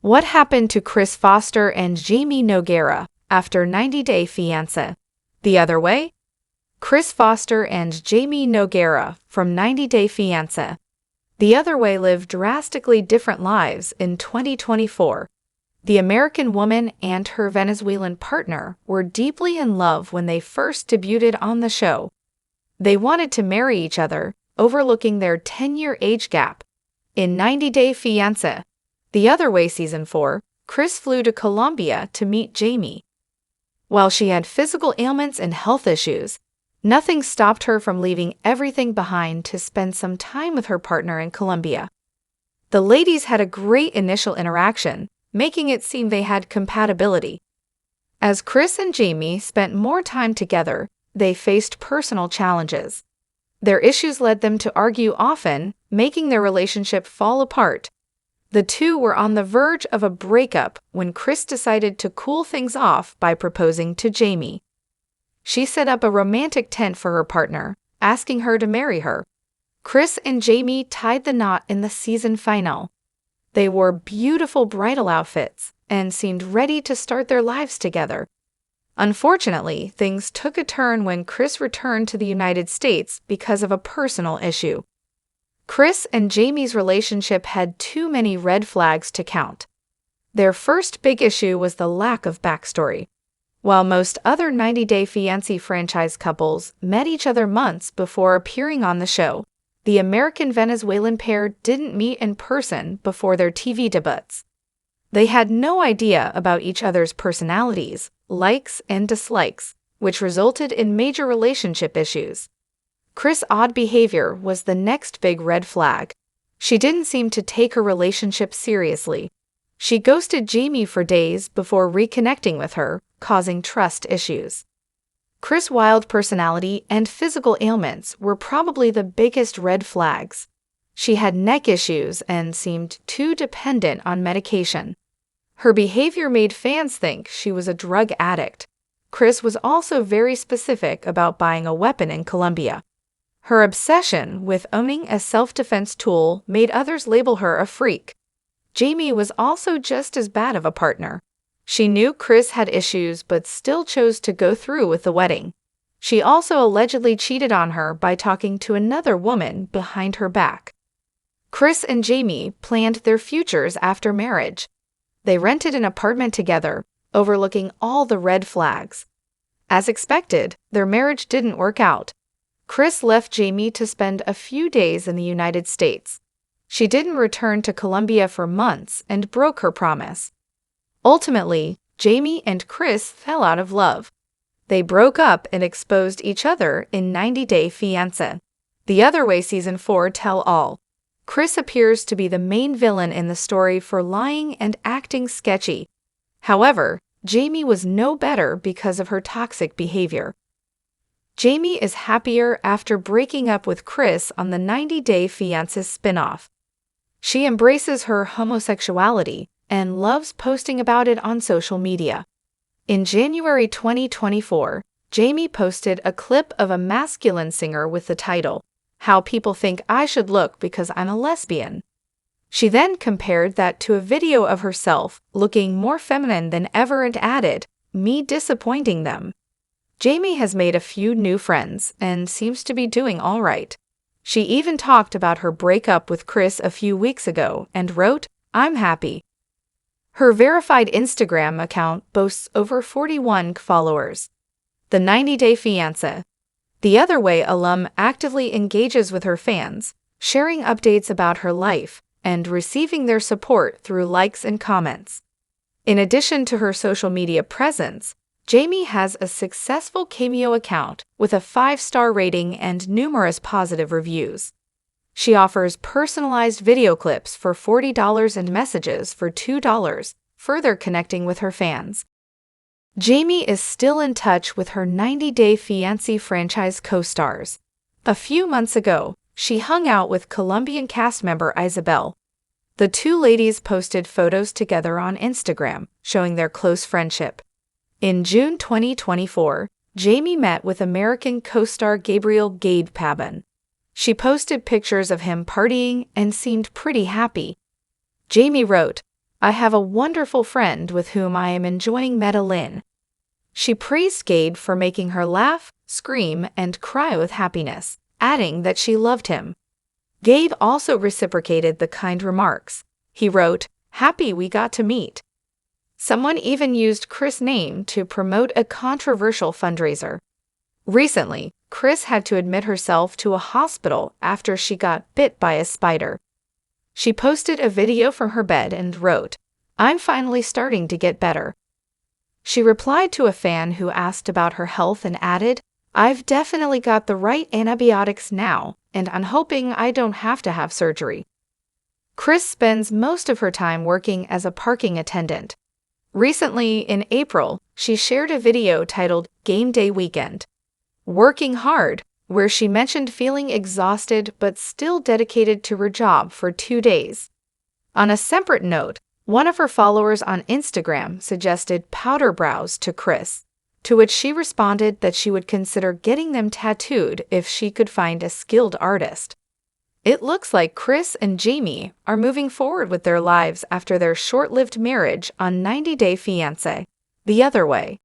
What happened to Kris Foster and Jeymi Noguera after 90-day fiancé? The other way? Kris Foster and Jeymi Noguera from 90-day fiancé. The other way lived drastically different lives in 2024. The American woman and her Venezuelan partner were deeply in love when they first debuted on the show. They wanted to marry each other, overlooking their 10-year age gap. In 90-day fiancé, The Other Way Season 4, Kris flew to Colombia to meet Jeymi. While she had physical ailments and health issues, nothing stopped her from leaving everything behind to spend some time with her partner in Colombia. The ladies had a great initial interaction, making it seem they had compatibility. As Kris and Jeymi spent more time together, they faced personal challenges. Their issues led them to argue often, making their relationship fall apart. The two were on the verge of a breakup when Kris decided to cool things off by proposing to Jeymi. She set up a romantic tent for her partner, asking her to marry her. Kris and Jeymi tied the knot in the season finale. They wore beautiful bridal outfits and seemed ready to start their lives together. Unfortunately, things took a turn when Kris returned to the United States because of a personal issue. Kris and Jeymi's relationship had too many red flags to count. Their first big issue was the lack of backstory. While most other 90-Day Fiancé franchise couples met each other months before appearing on the show, the American-Venezuelan pair didn't meet in person before their TV debuts. They had no idea about each other's personalities, likes, and dislikes, which resulted in major relationship issues. Kris' odd behavior was the next big red flag. She didn't seem to take her relationship seriously. She ghosted Jeymi for days before reconnecting with her, causing trust issues. Kris' wild personality and physical ailments were probably the biggest red flags. She had neck issues and seemed too dependent on medication. Her behavior made fans think she was a drug addict. Kris was also very specific about buying a weapon in Colombia. Her obsession with owning a self-defense tool made others label her a freak. Jeymi was also just as bad of a partner. She knew Kris had issues but still chose to go through with the wedding. She also allegedly cheated on her by talking to another woman behind her back. Kris and Jeymi planned their futures after marriage. They rented an apartment together, overlooking all the red flags. As expected, their marriage didn't work out. Kris left Jeymi to spend a few days in the United States. She didn't return to Colombia for months and broke her promise. Ultimately, Jeymi and Kris fell out of love. They broke up and exposed each other in 90-Day Fiancé. The Other Way Season 4 Tell All. Kris appears to be the main villain in the story for lying and acting sketchy. However, Jeymi was no better because of her toxic behavior. Jeymi is happier after breaking up with Kris on the 90-Day Fiancé spin-off. She embraces her homosexuality and loves posting about it on social media. In January 2024, Jeymi posted a clip of a masculine singer with the title, "How People Think I Should Look Because I'm a Lesbian." She then compared that to a video of herself looking more feminine than ever and added, "Me disappointing them." Jeymi has made a few new friends and seems to be doing all right. She even talked about her breakup with Kris a few weeks ago and wrote, "I'm happy." Her verified Instagram account boasts over 41 followers. The 90-Day Fiancé. The Other Way alum actively engages with her fans, sharing updates about her life and receiving their support through likes and comments. In addition to her social media presence, Jeymi has a successful Cameo account with a 5-star rating and numerous positive reviews. She offers personalized video clips for $40 and messages for $2, further connecting with her fans. Jeymi is still in touch with her 90-Day Fiancé franchise co-stars. A few months ago, she hung out with Colombian cast member Isabel. The two ladies posted photos together on Instagram, showing their close friendship. In June 2024, Jeymi met with American co-star Gabriel "Gabe" Pabon. She posted pictures of him partying and seemed pretty happy. Jeymi wrote, I have a wonderful friend with whom I am enjoying Medellin. She praised Gabe for making her laugh, scream, and cry with happiness, adding that she loved him. Gabe also reciprocated the kind remarks. He wrote, "Happy we got to meet." Someone even used Kris' name to promote a controversial fundraiser. Recently, Kris had to admit herself to a hospital after she got bit by a spider. She posted a video from her bed and wrote, "I'm finally starting to get better." She replied to a fan who asked about her health and added, "I've definitely got the right antibiotics now, and I'm hoping I don't have to have surgery." Kris spends most of her time working as a parking attendant. Recently, in April, she shared a video titled Game Day Weekend, Working Hard, where she mentioned feeling exhausted but still dedicated to her job for 2 days. On a separate note, one of her followers on Instagram suggested powder brows to Kris, to which she responded that she would consider getting them tattooed if she could find a skilled artist. It looks like Kris and Jeymi are moving forward with their lives after their short-lived marriage on 90 Day Fiancé. The other way.